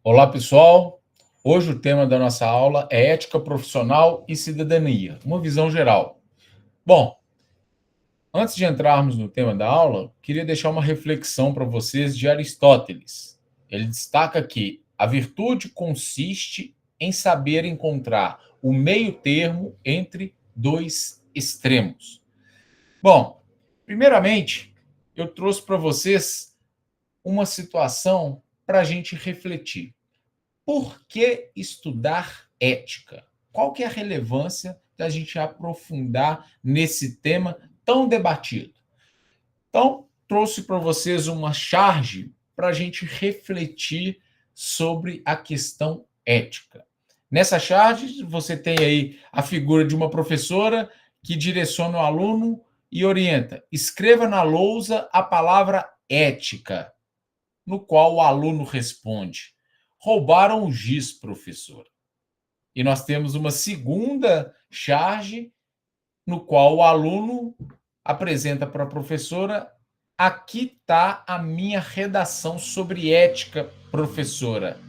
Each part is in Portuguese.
Olá, pessoal. Hoje o tema da nossa aula é ética profissional e cidadania, uma visão geral. Bom, antes de entrarmos no tema da aula, queria deixar uma reflexão para vocês de Aristóteles. Ele destaca que a virtude consiste em saber encontrar o meio termo entre dois extremos. Bom, primeiramente, eu trouxe para vocês uma situação para a gente refletir. Por que estudar ética? Qual que é a relevância da gente aprofundar nesse tema tão debatido? Então, trouxe para vocês uma charge para a gente refletir sobre a questão ética. Nessa charge, você tem aí a figura de uma professora que direciona o aluno e orienta. Escreva na lousa a palavra ética, no qual o aluno responde: roubaram o giz, professor. E nós temos uma segunda charge, no qual o aluno apresenta para a professora: aqui está a minha redação sobre ética, professora.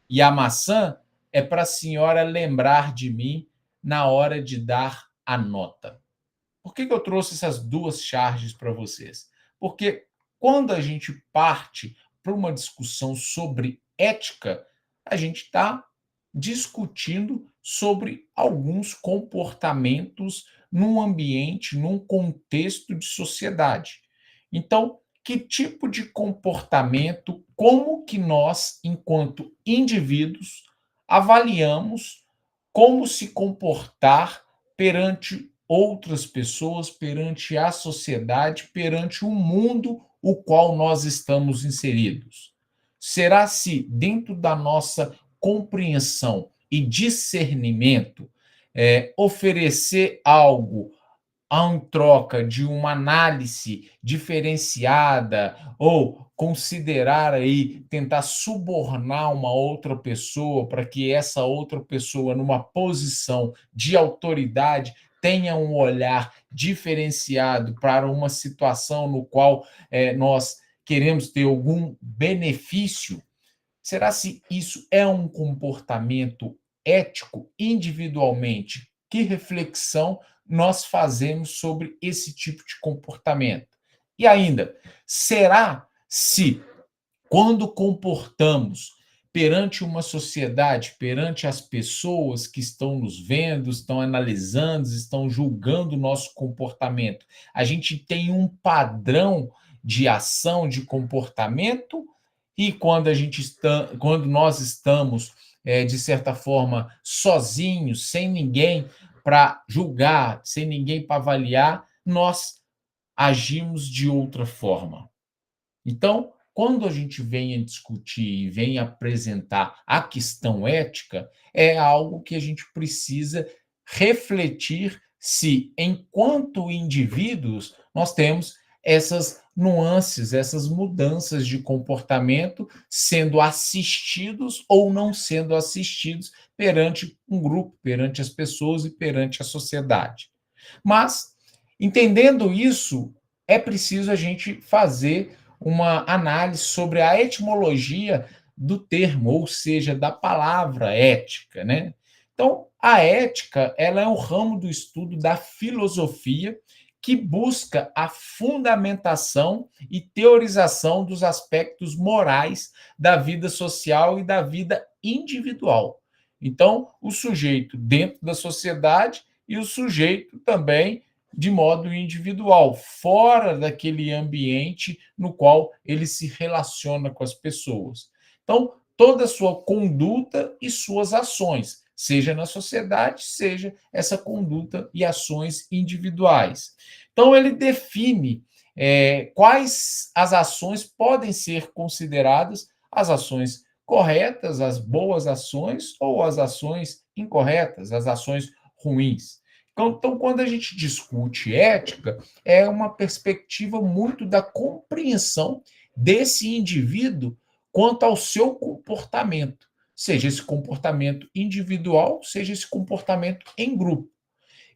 E a maçã é para a senhora lembrar de mim na hora de dar a nota. Por que eu trouxe essas duas charges para vocês? Porque quando a gente parte para uma discussão sobre ética, a gente está discutindo sobre alguns comportamentos num ambiente, num contexto de sociedade. Então, que tipo de comportamento, como que nós, enquanto indivíduos, avaliamos como se comportar perante outras pessoas, perante a sociedade, perante o mundo o qual nós estamos inseridos? Será se dentro da nossa compreensão e discernimento, oferecer algo em troca de uma análise diferenciada ou considerar aí, tentar subornar uma outra pessoa para que essa outra pessoa, numa posição de autoridade, tenha um olhar diferenciado para uma situação no qual nós queremos ter algum benefício? Será se isso é um comportamento ético individualmente? Que reflexão nós fazemos sobre esse tipo de comportamento? E ainda, será se quando comportamos perante uma sociedade, perante as pessoas que estão nos vendo, estão analisando, estão julgando o nosso comportamento, a gente tem um padrão de ação, de comportamento? E quando nós estamos, de certa forma, sozinhos, sem ninguém para julgar, sem ninguém para avaliar, nós agimos de outra forma. Então, quando a gente vem a discutir e vem apresentar a questão ética, é algo que a gente precisa refletir se, enquanto indivíduos, nós temos essas nuances, essas mudanças de comportamento, sendo assistidos ou não sendo assistidos perante um grupo, perante as pessoas e perante a sociedade. Mas, entendendo isso, é preciso a gente fazer uma análise sobre a etimologia do termo, ou seja, da palavra ética, né? Então, a ética, ela é um ramo do estudo da filosofia que busca a fundamentação e teorização dos aspectos morais da vida social e da vida individual. Então, o sujeito dentro da sociedade e o sujeito também de modo individual, fora daquele ambiente no qual ele se relaciona com as pessoas. Então, toda a sua conduta e suas ações, seja na sociedade, seja essa conduta e ações individuais. Então, ele define quais as ações podem ser consideradas as ações corretas, as boas ações, ou as ações incorretas, as ações ruins. Então, quando a gente discute ética, é uma perspectiva muito da compreensão desse indivíduo quanto ao seu comportamento, seja esse comportamento individual, seja esse comportamento em grupo.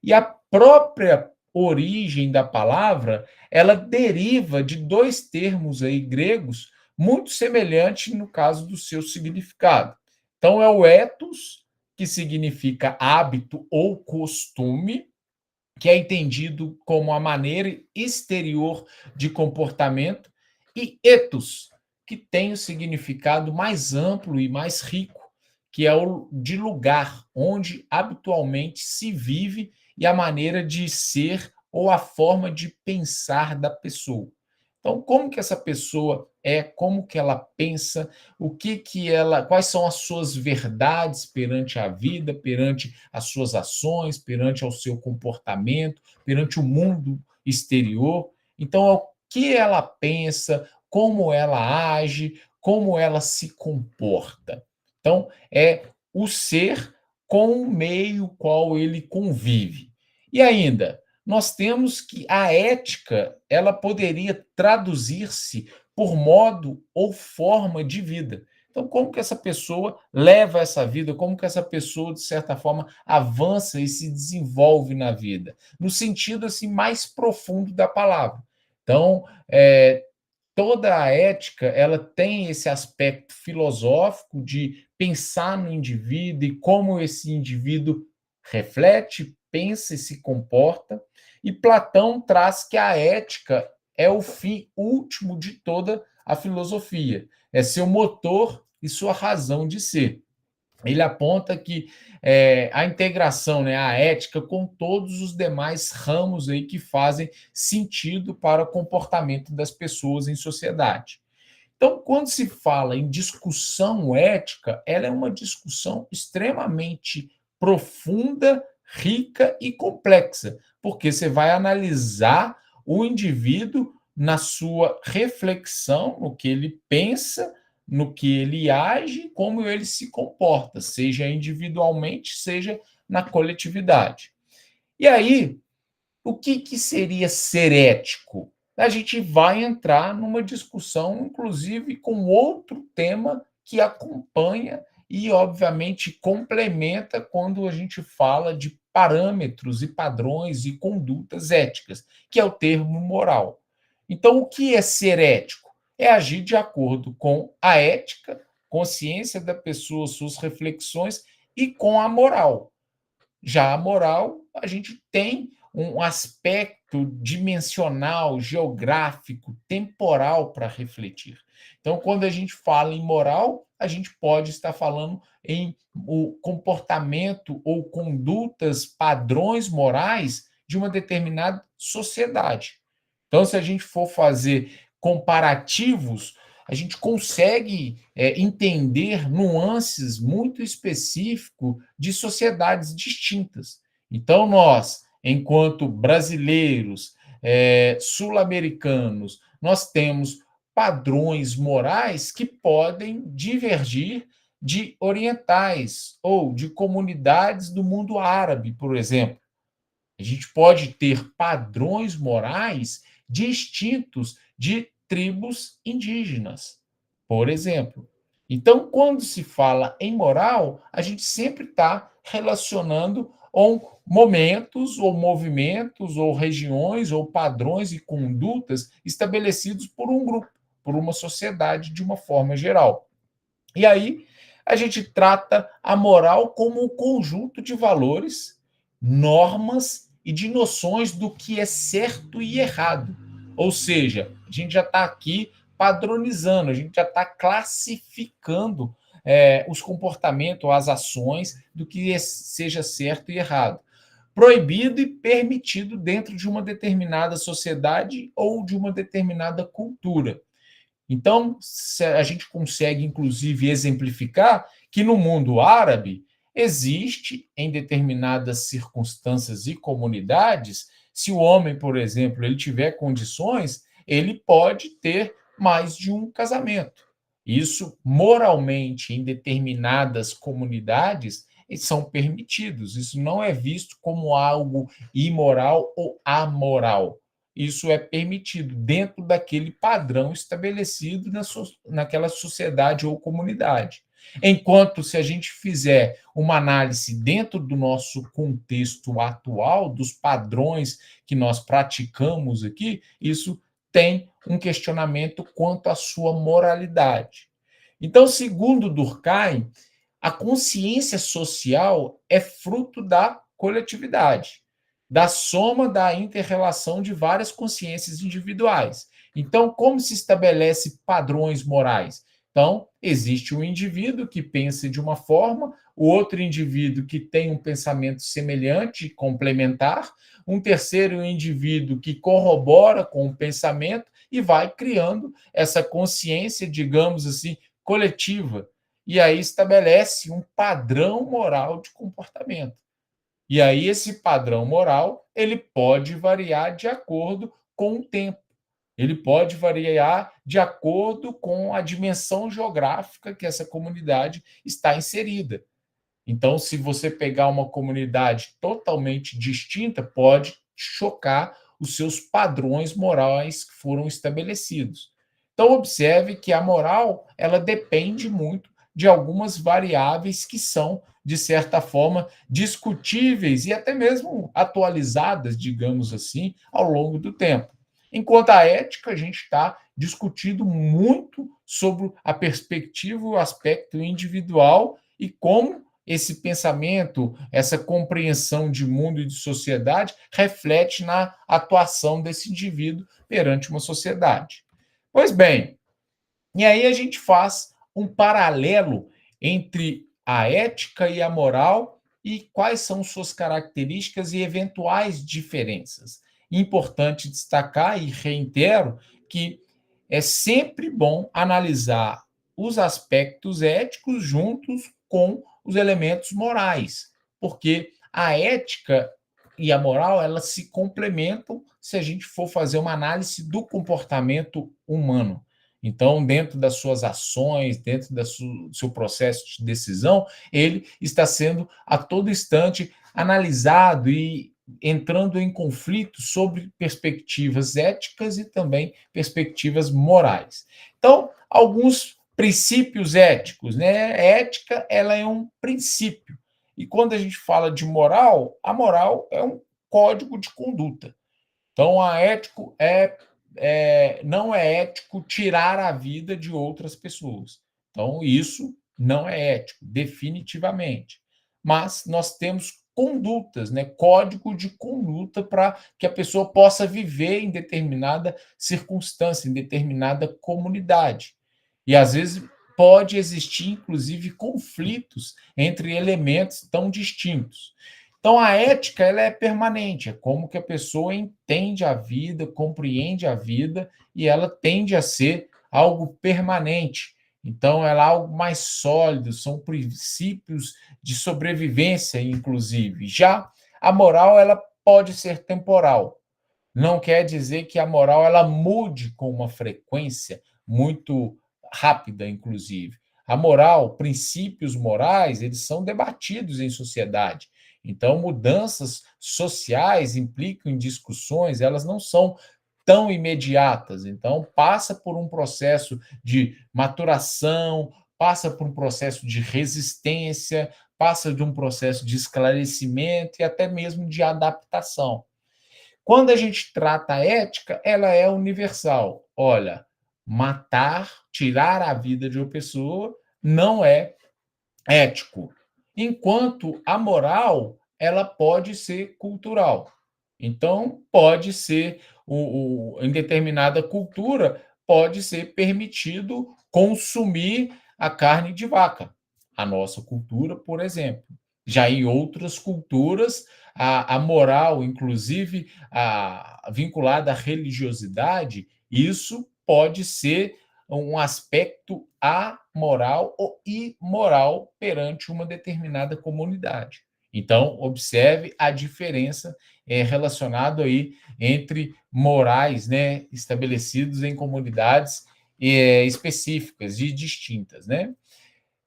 E a própria origem da palavra, ela deriva de dois termos aí gregos muito semelhante no caso do seu significado. Então, é o ethos, que significa hábito ou costume, que é entendido como a maneira exterior de comportamento, e ethos, que tem o significado mais amplo e mais rico, que é o de lugar onde habitualmente se vive e a maneira de ser ou a forma de pensar da pessoa. Então, como que essa pessoa é, como que ela pensa, o que que ela, quais são as suas verdades perante a vida, perante as suas ações, perante ao seu comportamento, perante o mundo exterior. Então, é o que ela pensa, como ela age, como ela se comporta. Então, é o ser com o meio qual ele convive. E ainda, nós temos que a ética, ela poderia traduzir-se por modo ou forma de vida. Então, como que essa pessoa leva essa vida, como que essa pessoa, de certa forma, avança e se desenvolve na vida, no sentido assim mais profundo da palavra. Então, toda a ética, ela tem esse aspecto filosófico de pensar no indivíduo e como esse indivíduo reflete, pensa e se comporta. E Platão traz que a ética é o fim último de toda a filosofia, é seu motor e sua razão de ser. Ele aponta que a integração, né, a ética, com todos os demais ramos aí que fazem sentido para o comportamento das pessoas em sociedade. Então, quando se fala em discussão ética, ela é uma discussão extremamente profunda, rica e complexa, porque você vai analisar o indivíduo na sua reflexão, no que ele pensa, no que ele age, como ele se comporta, seja individualmente, seja na coletividade. E aí, o que, que seria ser ético? A gente vai entrar numa discussão, inclusive, com outro tema que acompanha e, obviamente, complementa quando a gente fala de parâmetros e padrões e condutas éticas, que é o termo moral. Então, o que é ser ético? É agir de acordo com a ética, consciência da pessoa, suas reflexões e com a moral. Já a moral, a gente tem um aspecto dimensional, geográfico, temporal para refletir. Então, quando a gente fala em moral, a gente pode estar falando em o comportamento ou condutas, padrões morais de uma determinada sociedade. Então, se a gente for fazer comparativos, a gente consegue entender nuances muito específicas de sociedades distintas. Então, nós, enquanto brasileiros, sul-americanos, nós temos padrões morais que podem divergir de orientais ou de comunidades do mundo árabe, por exemplo. A gente pode ter padrões morais distintos de tribos indígenas, por exemplo. Então, quando se fala em moral, a gente sempre está relacionando com momentos, ou movimentos, ou regiões, ou padrões e condutas estabelecidos por um grupo, por uma sociedade de uma forma geral. E aí a gente trata a moral como um conjunto de valores, normas e de noções do que é certo e errado. Ou seja, a gente já está aqui padronizando, a gente já está classificando os comportamentos, as ações do que seja certo e errado. Proibido e permitido dentro de uma determinada sociedade ou de uma determinada cultura. Então, a gente consegue, inclusive, exemplificar que no mundo árabe existe, em determinadas circunstâncias e comunidades, se o homem, por exemplo, ele tiver condições, ele pode ter mais de um casamento. Isso, moralmente, em determinadas comunidades, são permitidos. Isso não é visto como algo imoral ou amoral. Isso é permitido dentro daquele padrão estabelecido naquela sociedade ou comunidade. Enquanto, se a gente fizer uma análise dentro do nosso contexto atual, dos padrões que nós praticamos aqui, isso tem um questionamento quanto à sua moralidade. Então, segundo Durkheim, a consciência social é fruto da coletividade, da soma da inter-relação de várias consciências individuais. Então, como se estabelece padrões morais? Então, existe um indivíduo que pensa de uma forma, o outro indivíduo que tem um pensamento semelhante, complementar, um terceiro indivíduo que corrobora com o pensamento e vai criando essa consciência, digamos assim, coletiva. E aí estabelece um padrão moral de comportamento. E aí esse padrão moral, ele pode variar de acordo com o tempo. Ele pode variar de acordo com a dimensão geográfica que essa comunidade está inserida. Então, se você pegar uma comunidade totalmente distinta, pode chocar os seus padrões morais que foram estabelecidos. Então, observe que a moral, ela depende muito de algumas variáveis que são, de certa forma, discutíveis e até mesmo atualizadas, digamos assim, ao longo do tempo. Enquanto a ética, a gente está discutindo muito sobre a perspectiva e o aspecto individual e como esse pensamento, essa compreensão de mundo e de sociedade reflete na atuação desse indivíduo perante uma sociedade. Pois bem, e aí a gente faz um paralelo entre a ética e a moral e quais são suas características e eventuais diferenças. Importante destacar, e reitero, que é sempre bom analisar os aspectos éticos juntos com os elementos morais, porque a ética e a moral elas se complementam se a gente for fazer uma análise do comportamento humano. Então, dentro das suas ações, dentro do seu processo de decisão, ele está sendo a todo instante analisado e entrando em conflito sobre perspectivas éticas e também perspectivas morais. Então, alguns princípios éticos, né? A ética, ela é um princípio. E quando a gente fala de moral, a moral é um código de conduta. Então, não é ético tirar a vida de outras pessoas. Então, isso não é ético, definitivamente. Mas nós temos condutas, né? Código de conduta para que a pessoa possa viver em determinada circunstância, em determinada comunidade. E às vezes pode existir, inclusive, conflitos entre elementos tão distintos. Então, a ética ela é permanente, é como que a pessoa entende a vida, compreende a vida, e ela tende a ser algo permanente. Então, ela é algo mais sólido, são princípios de sobrevivência, inclusive. Já a moral, ela pode ser temporal. Não quer dizer que a moral ela mude com uma frequência muito rápida, inclusive. A moral, princípios morais, eles são debatidos em sociedade. Então, mudanças sociais implicam em discussões, elas não são tão imediatas. Então, passa por um processo de maturação, passa por um processo de resistência, passa de um processo de esclarecimento e até mesmo de adaptação. Quando a gente trata a ética, ela é universal. Olha, matar, tirar a vida de uma pessoa não é ético. Enquanto a moral, ela pode ser cultural. Então, pode ser, em determinada cultura, pode ser permitido consumir a carne de vaca. A nossa cultura, por exemplo. Já em outras culturas, a moral, inclusive vinculada à religiosidade, isso pode ser um aspecto amoral ou imoral perante uma determinada comunidade. Então, observe a diferença relacionada aí entre morais, né, estabelecidos em comunidades específicas e distintas, né?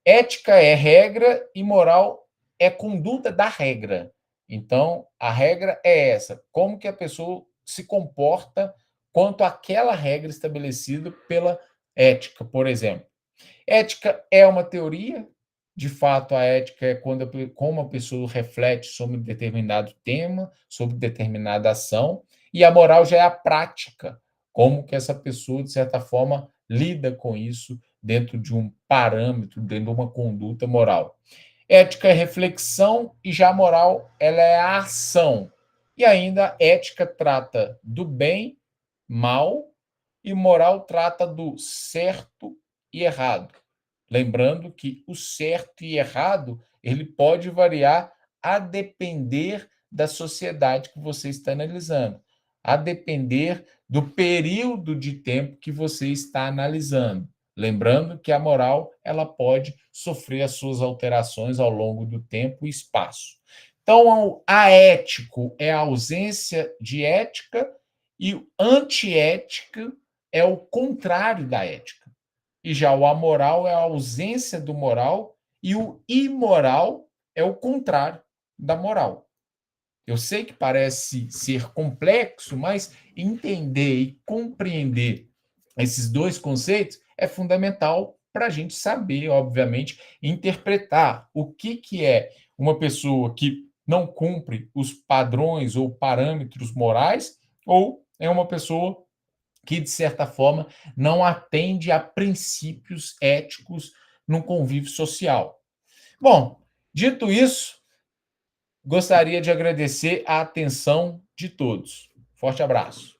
Ética é regra e moral é conduta da regra. Então, a regra é essa: como que a pessoa se comporta quanto àquela regra estabelecida pela ética, por exemplo. Ética é uma teoria, de fato, a ética é como a pessoa reflete sobre determinado tema, sobre determinada ação, e a moral já é a prática, como que essa pessoa, de certa forma, lida com isso dentro de um parâmetro, dentro de uma conduta moral. Ética é reflexão e já moral ela é a ação. E ainda ética trata do bem, mal, e moral trata do certo e errado. Lembrando que o certo e errado, ele pode variar a depender da sociedade que você está analisando, a depender do período de tempo que você está analisando. Lembrando que a moral, ela pode sofrer as suas alterações ao longo do tempo e espaço. Então, a ético é a ausência de ética e o antiética é o contrário da ética. E já o amoral é a ausência do moral e o imoral é o contrário da moral. Eu sei que parece ser complexo, mas entender e compreender esses dois conceitos é fundamental para a gente saber, obviamente, interpretar o que é uma pessoa que não cumpre os padrões ou parâmetros morais ou é uma pessoa que, de certa forma, não atende a princípios éticos no convívio social. Bom, dito isso, gostaria de agradecer a atenção de todos. Forte abraço.